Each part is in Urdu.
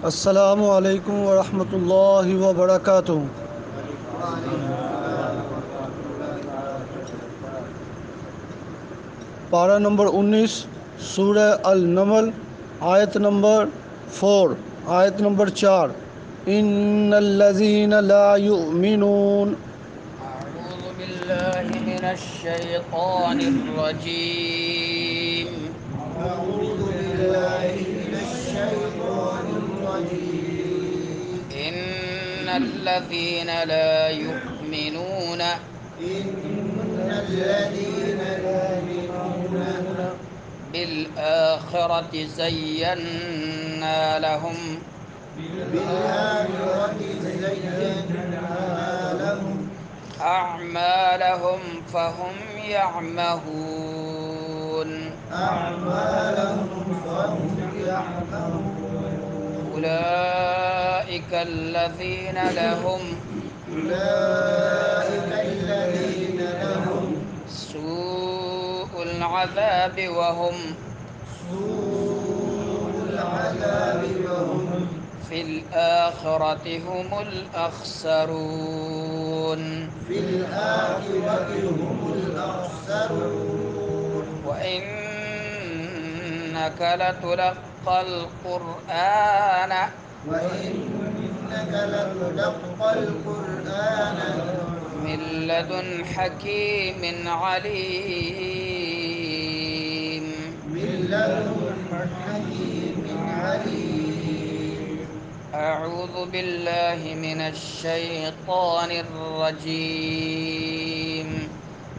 السلام علیکم ورحمۃ اللہ وبرکاتہ۔ پارہ نمبر 19 سورہ النمل، آیت نمبر 4، آیت نمبر 4۔ ان الذین لا یؤمنون۔ أعوذ بالله من الشيطان الرجيم. أعوذ بالله من الشيطان الرجيم. إن الذين لا يؤمنون إن الذين لا يؤمنون بالآخرة زينا لهم بالآخرة زينا لهم أعمالهم فهم يعمهون. أعمالهم فهم يعملون. أولئك الذين لهم أولئك الذين لهم سوء العذاب وهم سوء العذاب وهم في الآخرة هم الأخسرون. في الآخرة هم الأخسرون. وإنك لتلقى القرآن وإنك لتلقى القرآن من لدن حكيم عليم. من لدن حكيم عليم. أعوذ بالله من الشيطان الرجيم.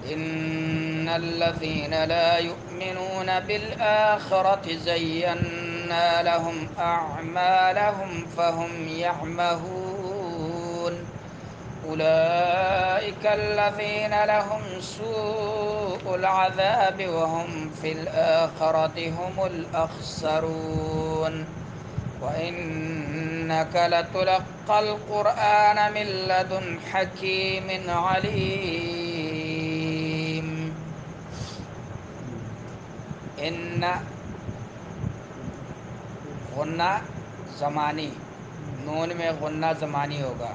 إن الذين لا يؤمنون بالآخرة زينا لهم أعمالهم فهم يعمهون. أولئك الذين لهم سوء العذاب وهم في الآخرة هم الأخسرون. وإنك لتلقى القرآن من لدن حكيم عليم. ان غنہ زمانی، نون میں غنہ زمانی ہوگا۔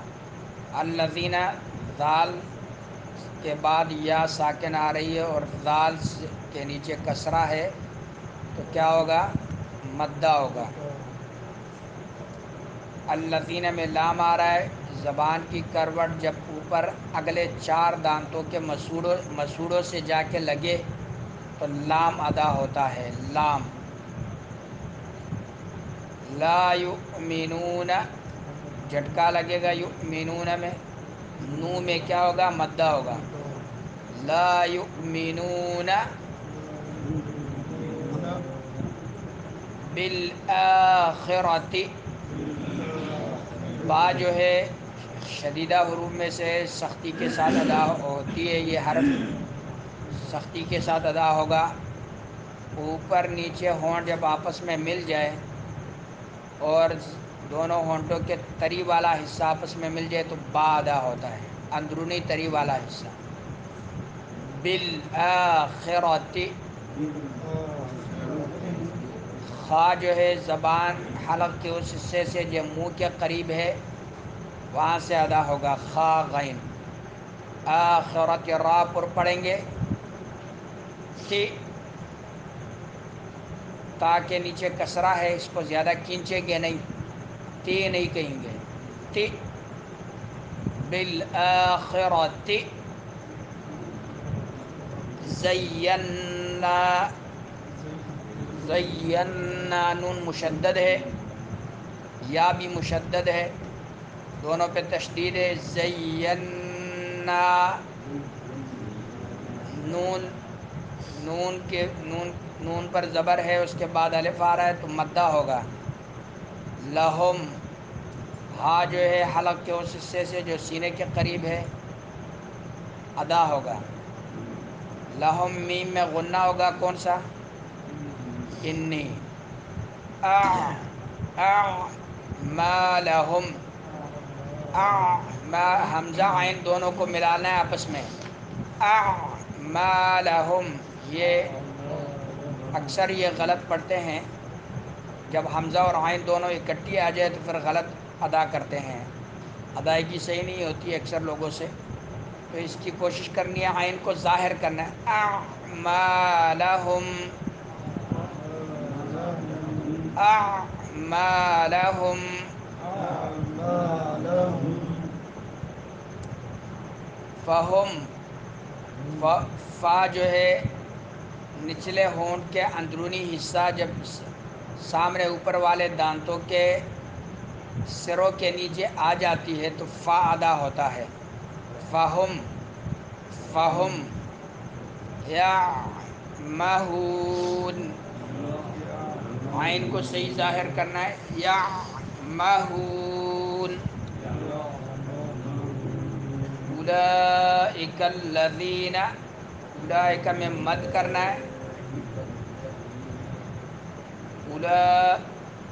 الذین، ذال کے بعد یا ساکن آ رہی ہے اور ذال کے نیچے کسرہ ہے تو کیا ہوگا؟ مدہ ہوگا۔ الذین میں لام آ رہا ہے، زبان کی کروٹ جب اوپر اگلے 4 دانتوں کے مسوڑوں سے جا کے لگے تو لام ادا ہوتا ہے۔ لام لا یؤمنون، جھٹکا لگے گا یؤمنون میں، نو میں کیا ہوگا؟ مدہ ہوگا۔ لا یؤمنون بالآخرۃ، با جو ہے شدیدہ حروف میں سے سختی کے ساتھ ادا ہوتی ہے، یہ حرف سختی کے ساتھ ادا ہوگا۔ اوپر نیچے ہونٹ جب آپس میں مل جائے اور دونوں ہونٹوں کے تری والا حصہ آپس میں مل جائے تو با ادا ہوتا ہے، اندرونی تری والا حصہ۔ بالآخرۃ، خا جو ہے زبان حلق کے اس حصے سے جو منہ کے قریب ہے وہاں سے ادا ہوگا، خا غین۔ آخرت را پر پڑھیں گے، تی، تا کے نیچے کسرہ ہے، اس کو زیادہ کھینچیں گے نہیں، تی نہیں کہیں گے، تی۔ بالآخرۃ زینا، زینا نون مشدد ہے، یا بھی مشدد ہے، دونوں پہ تشدید ہے۔ زینا، نون، نون پر زبر ہے، اس کے بعد الف آ رہا ہے تو مدہ ہوگا۔ لہم، ہا جو ہے حلق کے اس حصے سے جو سینے کے قریب ہے ادا ہوگا۔ لہم، میم میں غنہ ہوگا، کون سا؟ انی۔ ما لہم، حمزہ عین دونوں کو ملانا ہے آپس میں۔ ما لہم، یہ اکثر یہ غلط پڑھتے ہیں جب حمزہ اور عین دونوں اکٹھی آ جائے تو پھر غلط ادا کرتے ہیں، ادائیگی صحیح نہیں ہوتی اکثر لوگوں سے، تو اس کی کوشش کرنی ہے عین کو ظاہر کرنا ہے، اعمالہم، اعمالہم، فہم، فا جو ہے نچلے ہونٹ کے اندرونی حصہ جب سامنے اوپر والے دانتوں کے سروں کے نیچے آ جاتی ہے تو فا ادا ہوتا ہے، فہم، فہم یعمہون، عین کو صحیح ظاہر کرنا ہے، یعمہون، اولئک الذین، اولئک میں مد کرنا ہے،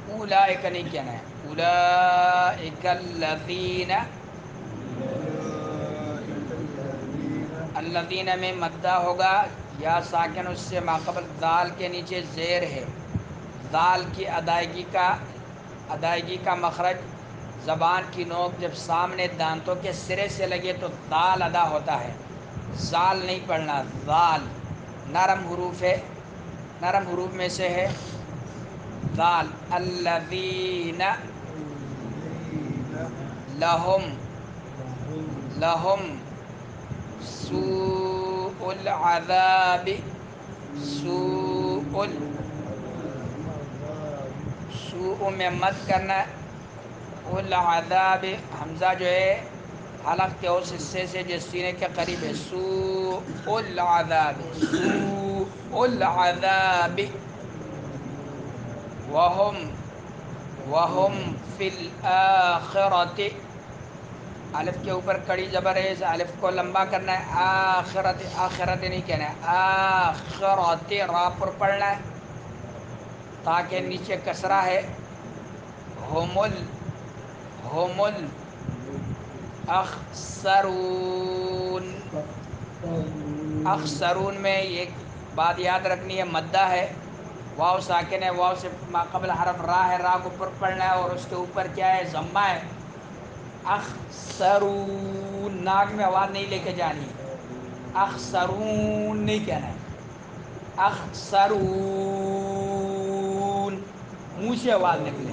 اولئک نہیں کہنا ہے، اولئک الذین، الذین میں مدہ ہوگا، یا ساکن اس سے ماقبل دال کے نیچے زیر ہے، دال کی ادائیگی کا مخرج زبان کی نوک جب سامنے دانتوں کے سرے سے لگے تو دال ادا ہوتا ہے، زال نہیں پڑھنا، زال نرم حروف ہے، نرم حروف میں سے ہے دال، الذین لہم، لہم سوء العذاب، سوء، سوء میں مد کرنا ہے، العذاب حمزہ جو ہے حلق کے اس حصے سے جو سینے کے قریب ہے، سوء العذاب، سوء العذاب، وہم فی الآخرۃ، الف کے اوپر کڑی زبر ہے، اس الف کو لمبا کرنا ہے، آخرت، آخرت نہیں کہنا ہے، آخرت، را پر پڑھنا ہے تاکہ نیچے کسرہ ہے، ہم الاخسرون، اخسرون میں ایک بات یاد رکھنی ہے، مدہ ہے، واو ساکن ہے، واو سے ماقبل حرف را ہے، را کو پر پڑھنا ہے اور اس کے اوپر کیا ہے، ضمہ ہے، اخسرون، ناک میں آواز نہیں لے کے جانی ہے، اخسرون نہیں کہنا ہے، اخسرون، منہ سے آواز نکلے،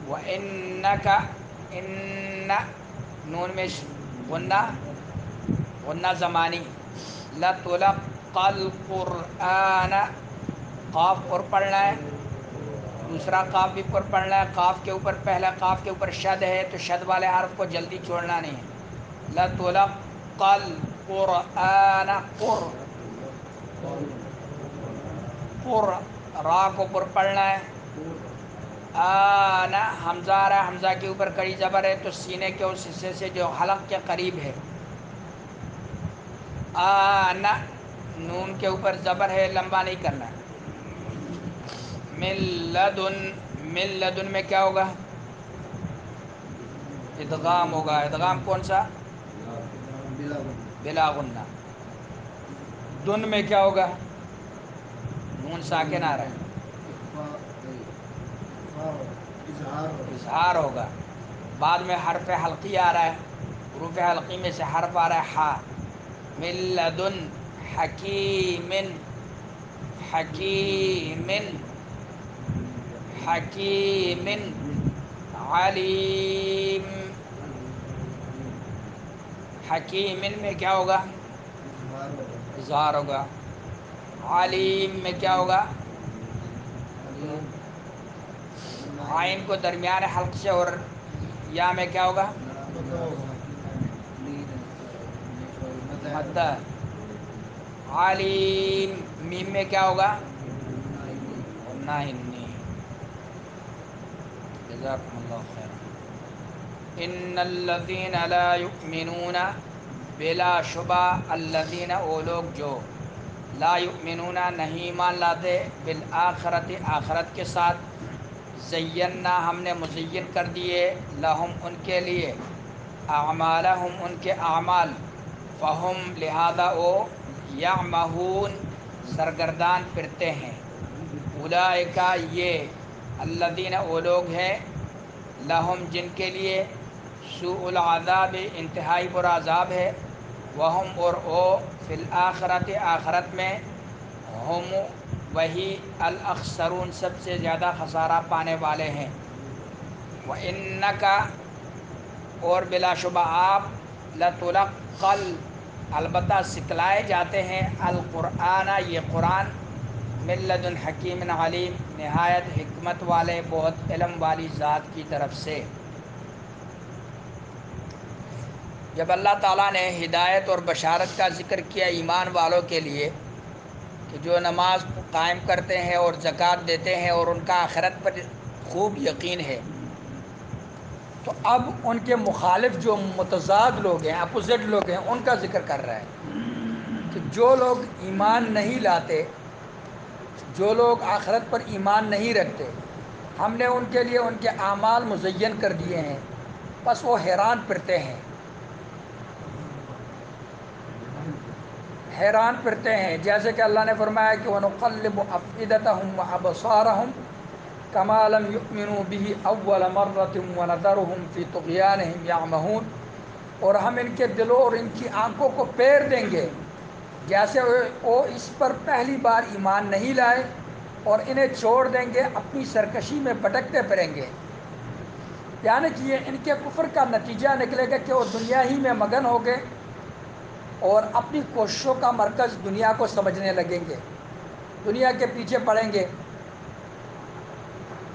وَإِنَّكَ، ان، نون میں غنہ، غنہ زمانی، لَتُلَقَّى الْقُرْآنَ، قاف پر پڑھنا ہے، دوسرا قاف بھی پر پڑھنا ہے، قاف کے اوپر پہلا قاف کے اوپر شد ہے تو شد والے حرف کو جلدی چھوڑنا نہیں ہے، لَتُلَقَّى الْقُرْآنَ، قر، را کو پر پڑھنا ہے، آنا حمزہ آ رہا ہے، حمزہ کے اوپر کڑی زبر ہے تو سینے کے اس حصے سے جو حلق کے قریب ہے، آنا، نون کے اوپر زبر ہے، لمبا نہیں کرنا ہے، من لدن، من لدن میں کیا ہوگا، ادغام ہوگا، ادغام کون سا، بلا غنہ، دن میں کیا ہوگا، نون ساکن آ رہا ہے، اظہار ہوگا، بعد میں حرف حلقی آ رہا ہے، حروف حلقی میں سے حرف آ رہا ہے ہا، من لدن حکیم، حکیم، حکیم، علیم، حکیم میں کیا ہوگا، اظہار ہوگا، علیم میں کیا ہوگا، عین کو درمیان حلق سے اور یا میں کیا ہوگا، مدہ، علیم، میم میں کیا ہوگا، غنہ انی، جزاکم اللہ خیرا، ان الذین لا یؤمنون، بلا شبہ، الذین وہ لوگ جو، لا یؤمنون نہیں ایمان لاتے، بالآخرت آخرت کے ساتھ، زینا ہم نے مزین کر دیے، لہم ان کے لیے، اعمالہم ان کے اعمال، فہم لہذا او، یعمہون سرگردان پھرتے ہیں۔ اولئک یہ الذین وہ لوگ ہیں لہم جن کے لیے سوء العذاب انتہائی برا عذاب ہے، وہم اور او فی الآخرت آخرت میں ہم وہی الاخسرون سب سے زیادہ خسارہ پانے والے ہیں۔ وَإِنَّكَ اور بلا شبہ آپ لَتُلَقَّل البتہ سکھلائے جاتے ہیں القرآن یہ قرآن من لدن حکیم علیم نہایت حکمت والے بہت علم والی ذات کی طرف سے۔ جب اللہ تعالیٰ نے ہدایت اور بشارت کا ذکر کیا ایمان والوں کے لیے کہ جو نماز قائم کرتے ہیں اور زکوٰۃ دیتے ہیں اور ان کا آخرت پر خوب یقین ہے، تو اب ان کے مخالف جو متضاد لوگ ہیں، اپوزٹ لوگ ہیں، ان کا ذکر کر رہا ہے کہ جو لوگ ایمان نہیں لاتے، جو لوگ آخرت پر ایمان نہیں رکھتے، ہم نے ان کے لیے ان کے اعمال مزین کر دیے ہیں، بس وہ حیران پھرتے ہیں، حیران پھرتے ہیں، جیسے کہ اللہ نے فرمایا کہ وَنُقَلِّبُ أَفْئِدَتَهُمْ وَأَبْصَارَهُمْ كَمَا لَمْ يُؤْمِنُوا بِهِ أَوَّلَ مَرَّةٍ وَنَذَرُهُمْ فِي طُغْيَانِهِمْ يَعْمَهُونَ اور ہم ان کے دلوں اور ان کی آنکھوں کو پھیر دیں گے جیسے وہ اس پر پہلی بار ایمان نہیں لائے، اور انہیں چھوڑ دیں گے اپنی سرکشی میں بھٹکتے پھریں گے، یعنی کہ یہ ان کے کفر کا نتیجہ نکلے گا کہ وہ دنیا ہی میں مگن ہو گئے اور اپنی کوششوں کا مرکز دنیا کو سمجھنے لگیں گے، دنیا کے پیچھے پڑیں گے،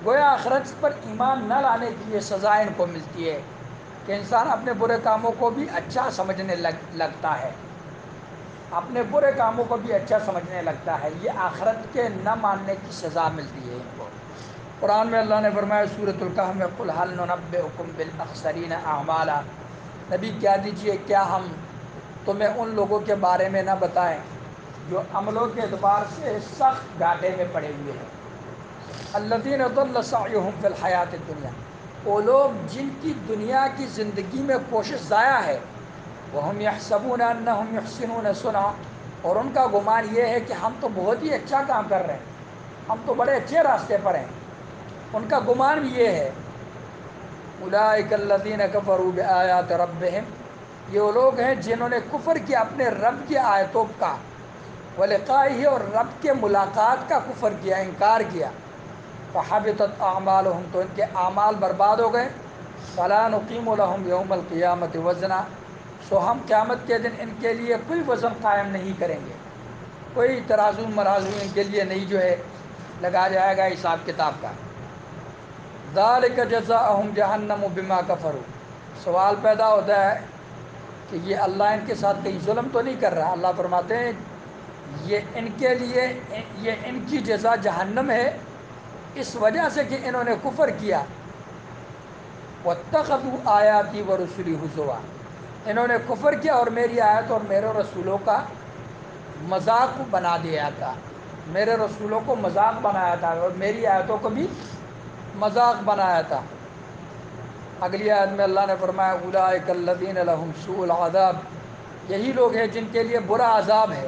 گویا آخرت پر ایمان نہ لانے کی یہ سزا ان کو ملتی ہے کہ انسان اپنے برے کاموں کو بھی اچھا سمجھنے لگتا ہے، اپنے برے کاموں کو بھی اچھا سمجھنے لگتا ہے، یہ آخرت کے نہ ماننے کی سزا ملتی ہے ان کو۔ قرآن میں اللہ نے فرمایا سورۃ الکہف میں قُلْ هَلْ نُنَبِّئُكُم بِالْأَخْسَرِينَ أَعْمَالًا، نبی کہہ دیجئے کیا ہم تمہیں ان لوگوں کے بارے میں نہ بتائیں جو عملوں کے اعتبار سے سخت گھاٹے میں پڑے ہوئے ہیں۔ الذین ضل سعیہم فی الحیات الدنیا، وہ لوگ جن کی دنیا کی زندگی میں کوشش ضائع ہے، وہم یحسبون انہم یحسنون صنعا، اور ان کا گمان یہ ہے کہ ہم تو بہت ہی اچھا کام کر رہے ہیں، ہم تو بڑے اچھے راستے پر ہیں، ان کا گمان بھی یہ ہے۔ اولئک الذین کفروا بآیات ربہم، یہ وہ لوگ ہیں جنہوں نے کفر کیا اپنے رب کی آیتوں کا، ولقائہ اور رب کے ملاقات کا کفر کیا، انکار کیا، فحبطت اعمالہم تو ان کے اعمال برباد ہو گئے، فلا نقیم لہم یوم القیامۃ وزنا، سو ہم قیامت کے دن ان کے لیے کوئی وزن قائم نہیں کریں گے، کوئی ترازو مرازو ان کے لیے نہیں جو ہے لگا جائے گا حساب کتاب کا۔ ذالک جزاؤہم جہنم بما کفروا، سوال پیدا ہوتا ہے کہ یہ اللہ ان کے ساتھ کہیں ظلم تو نہیں کر رہا؟ اللہ فرماتے ہیں یہ ان کے لیے یہ ان کی جزا جہنم ہے، اس وجہ سے کہ انہوں نے کفر کیا، وَاتَّخَذُوا آیَاتِي وَرُسُلِي هُزُوًا، انہوں نے کفر کیا اور میری آیت اور میرے رسولوں کا مذاق بنا دیا تھا، میرے رسولوں کو مذاق بنایا تھا اور میری آیتوں کو بھی مذاق بنایا تھا۔ اگلی آیت میں اللہ نے فرمایا اولئک الذین لہم سوء العذاب، یہی لوگ ہیں جن کے لیے برا عذاب ہے،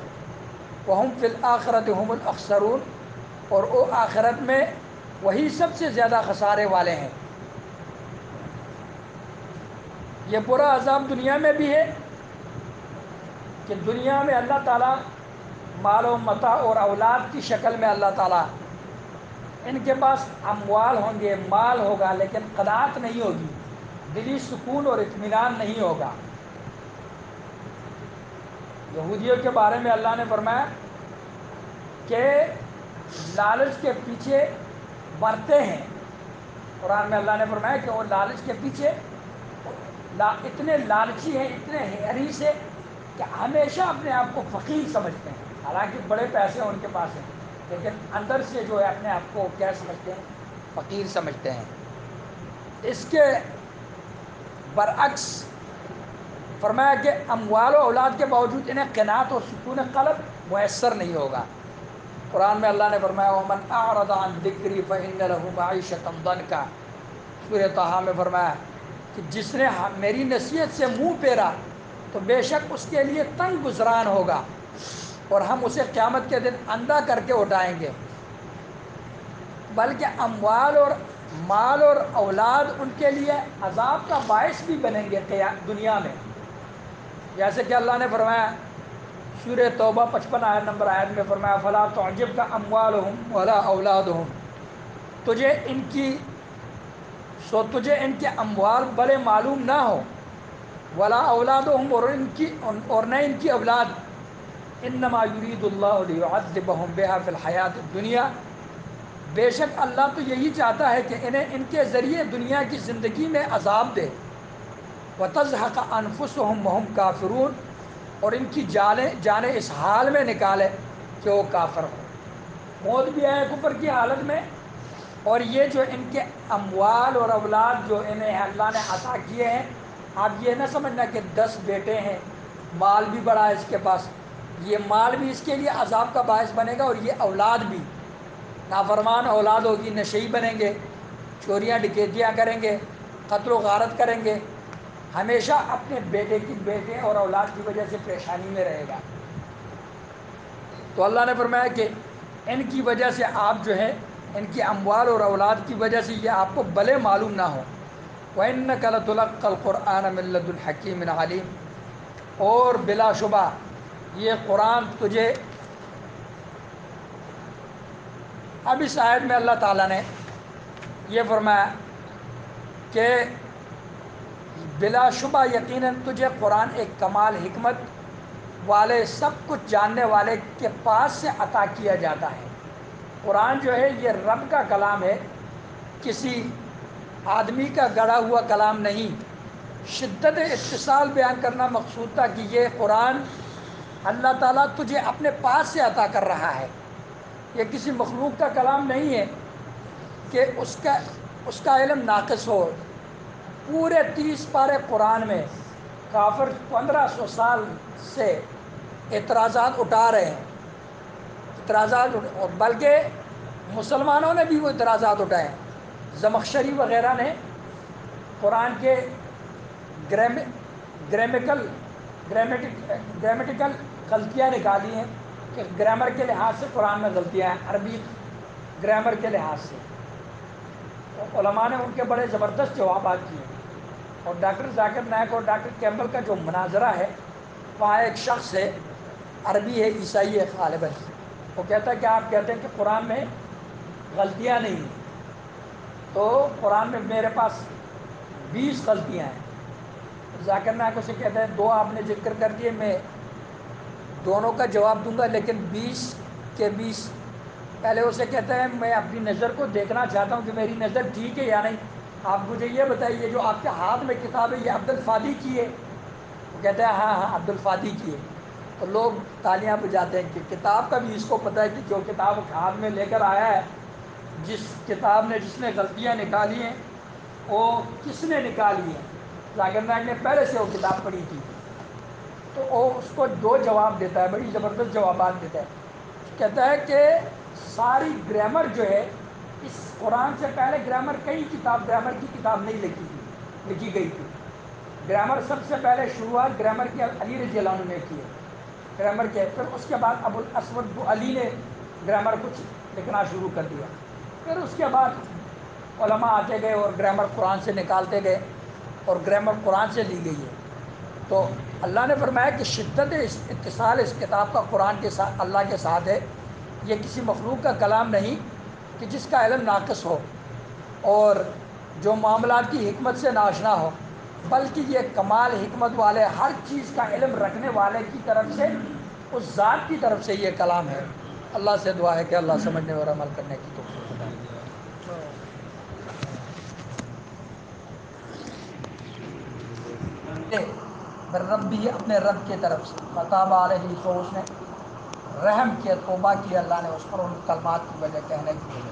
وہم فی الآخرۃ هم الاخسرون، اور وہ آخرت میں وہی سب سے زیادہ خسارے والے ہیں۔ یہ برا عذاب دنیا میں بھی ہے کہ دنیا میں اللہ تعالیٰ مال و متاع اور اولاد کی شکل میں اللہ تعالیٰ ان کے پاس اموال ہوں گے، مال ہوگا، لیکن قناعت نہیں ہوگی، دلی سکون اور اطمینان نہیں ہوگا۔ یہودیوں کے بارے میں اللہ نے فرمایا کہ لالچ کے پیچھے مرتے ہیں، قرآن میں اللہ نے فرمایا کہ وہ لالچ کے پیچھے اتنے لالچی ہیں، اتنے حریص ہیں کہ ہمیشہ اپنے آپ کو فقیر سمجھتے ہیں، حالانکہ بڑے پیسے ان کے پاس ہیں، لیکن اندر سے جو ہے اپنے آپ کو کیا سمجھتے ہیں؟ فقیر سمجھتے ہیں۔ اس کے برعکس فرمایا کہ اموال و اولاد کے باوجود انہیں قناعت اور سکون قلب میسر نہیں ہوگا۔ قرآن میں اللہ نے فرمایا وَمَنْ أَعْرَضَ عَنْ ذِكْرِي فَإِنَّ لَهُ مَعِيشَةً ضَنْكًا، سورۃ طٰہٰ میں فرمایا کہ جس نے میری نصیحت سے منہ پھیرا تو بے شک اس کے لیے تنگ گزران ہوگا۔ اور ہم اسے قیامت کے دن اندھا کر کے اٹھائیں گے، بلکہ اموال اور مال اور اولاد ان کے لیے عذاب کا باعث بھی بنیں گے دنیا میں، جیسے کہ اللہ نے فرمایا سورہ توبہ 55 آیت میں فرمایا فلا تعجبک اموالہم ولا اولادہم، تجھے ان کے اموال بڑے معلوم نہ ہو، ولا اولادہم اور نہ ان کی اولاد، انما یرید اللہ لیعذبہم بہا فی الحیات الدنیا، بے شک اللہ تو یہی چاہتا ہے کہ انہیں ان کے ذریعے دنیا کی زندگی میں عذاب دے، وتزہق انفسہم وہم کافرون، اور ان کی جانیں اس حال میں نکالے کہ وہ کافر ہو، موت بھی آئے کفر کی حالت میں، اور یہ جو ان کے اموال اور اولاد جو انہیں اللہ نے عطا کیے ہیں، آپ یہ نہ سمجھنا کہ 10 بیٹے ہیں، مال بھی بڑا ہے اس کے پاس، یہ مال بھی اس کے لیے عذاب کا باعث بنے گا، اور یہ اولاد بھی نافرمان اولاد ہوگی، نشئی بنیں گے، چوریاں ڈکیتیاں کریں گے، قتل و غارت کریں گے، ہمیشہ اپنے بیٹے اور اولاد کی وجہ سے پریشانی میں رہے گا۔ تو اللہ نے فرمایا کہ ان کی وجہ سے آپ جو ہے ان کی اموال اور اولاد کی وجہ سے یہ آپ کو بھلے معلوم نہ ہو، وَإِنَّكَ لَتُلَقَّى الْقُرْآنَ مِن لَّدُنْ حَكِيمٍ عَلِيمٍ، اور بلا شبہ یہ قرآن تجھے، اب اس آیت میں اللہ تعالیٰ نے یہ فرمایا کہ بلا شبہ یقیناً تجھے قرآن ایک کمال حکمت والے سب کچھ جاننے والے کے پاس سے عطا کیا جاتا ہے۔ قرآن جو ہے یہ رب کا کلام ہے، کسی آدمی کا گڑھا ہوا کلام نہیں۔ شدت اتصال بیان کرنا مقصود تھا کہ یہ قرآن اللہ تعالیٰ تجھے اپنے پاس سے عطا کر رہا ہے، یہ کسی مخلوق کا کلام نہیں ہے کہ اس کا علم ناقص ہو۔ پورے 30 پارے قرآن میں کافر 1500 سال سے اعتراضات اٹھا رہے ہیں، اور بلکہ مسلمانوں نے بھی وہ اعتراضات اٹھائے ہیں۔ زمخشری وغیرہ نے قرآن کے گرامیٹیکل غلطیاں نکالی ہیں کہ گرامر کے لحاظ سے قرآن میں غلطیاں ہیں، عربی گرامر کے لحاظ سے، علماء نے ان کے بڑے زبردست جوابات کیے۔ اور ڈاکٹر ذاکر نائک اور ڈاکٹر کیمبل کا جو مناظرہ ہے، وہاں ایک شخص ہے، عربی ہے، عیسائی ہے غالباً، وہ کہتا ہے کہ آپ کہتے ہیں کہ قرآن میں غلطیاں نہیں ہیں، تو قرآن میں میرے پاس 20 غلطیاں ہیں۔ ذاکر نائک اسے کہتے ہیں 2 آپ نے ذکر کر دیے، میں دونوں کا جواب دوں گا، لیکن 20 کے 20 پہلے اسے کہتا ہے میں اپنی نظر کو دیکھنا چاہتا ہوں کہ میری نظر ٹھیک ہے یا نہیں، آپ مجھے یہ بتائیے جو آپ کے ہاتھ میں کتاب ہے یہ عبد الفادی کی ہے؟ وہ کہتا ہے ہاں عبد الفادی کی ہے۔ تو لوگ تالیاں بجاتے ہیں کہ کتاب کا بھی اس کو پتہ ہے کہ جو کتاب ہاتھ میں لے کر آیا ہے، جس نے غلطیاں نکالی ہیں وہ کس نے نکالی ہیں؟ ذاکر نائک نے پہلے سے وہ کتاب پڑھی تھی، تو وہ اس کو 2 جواب دیتا ہے، بڑی زبردست جوابات دیتا ہے۔ کہتا ہے کہ ساری گرامر جو ہے اس قرآن سے پہلے گرامر کی کتاب نہیں لکھی گئی تھی۔ گرامر سب سے پہلے شروعات گرامر کی علی رضی اللہ عنہ نے کی ہے، گرامر کے، پھر اس کے بعد ابو الاسود علی نے گرامر کچھ لکھنا شروع کر دیا، پھر اس کے بعد علماء آتے گئے اور گرامر قرآن سے نکالتے گئے اور گرامر قرآن سے لی گئی ہے۔ تو اللہ نے فرمایا کہ شدت اتصال اس کتاب کا قرآن کے ساتھ اللہ کے ساتھ ہے، یہ کسی مخلوق کا کلام نہیں کہ جس کا علم ناقص ہو اور جو معاملات کی حکمت سے ناشنا ہو، بلکہ یہ کمال حکمت والے ہر چیز کا علم رکھنے والے کی طرف سے، اس ذات کی طرف سے یہ کلام ہے۔ اللہ سے دعا ہے کہ اللہ سمجھنے اور عمل کرنے کی توفیق عطا فرمائے۔ ربی اپنے رب کی طرف سے، فتاب علیہ تو اس نے رحم کیا، توبہ کی اللہ نے اس پر ان کلمات کی وجہ، کہنے کی وجہ سے۔